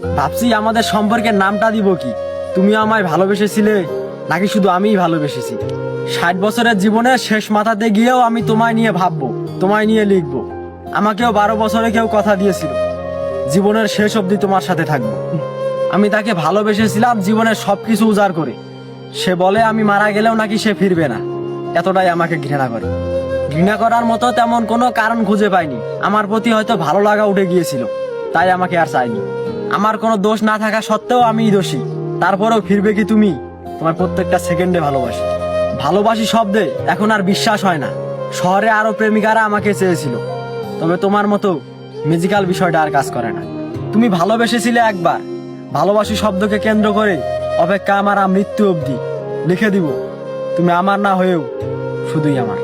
ভাবছি আমাদের সম্পর্কের নামটা দিব কি। তুমি আমায় ভালোবেসেছিলে নাকি শুধু আমিই ভালোবেসেছি? 60 বছরের জীবনের শেষ মাথাতে গিয়েও আমি তোমায় নিয়ে ভাববো, তোমায় নিয়ে লিখবো। আমাকেও 12 বছরে কেউ কথা দিয়েছিল জীবনের শেষ অবধি তোমার সাথে থাকবো। আমি তাকে ভালোবেসেছিলাম জীবনের সবকিছু উজাড় করে। সে বলে আমি মারা গেলেও নাকি সে ফিরবে না। এতটাই আমাকে ঘৃণা করে। ঘৃণা করার মতো তেমন কোনো কারণ খুঁজে পাইনি। আমার প্রতি হয়তো ভালো লাগা উঠে গিয়েছিল, তাই আমাকে আর চাইনি। আমার কোনো দোষ না থাকা সত্ত্বেও আমিই দোষী। তারপরেও ফিরবে কি তুমি? তোমার প্রত্যেকটা সেকেন্ডে ভালোবাসি। ভালোবাসি শব্দে এখন আর বিশ্বাস হয় না। শহরে আরো প্রেমিকারা আমাকে চেয়েছিল, তবে তোমার মতো ম্যাজিক্যাল বিষয়টা আর কাজ করে না। তুমি ভালোবেসেছিলে একবার, ভালোবাসি শব্দকে কেন্দ্র করে অপেক্ষা আমার মৃত্যু অবধি। লিখে দিব তুমি আমার না হয়েও শুধুই আমার।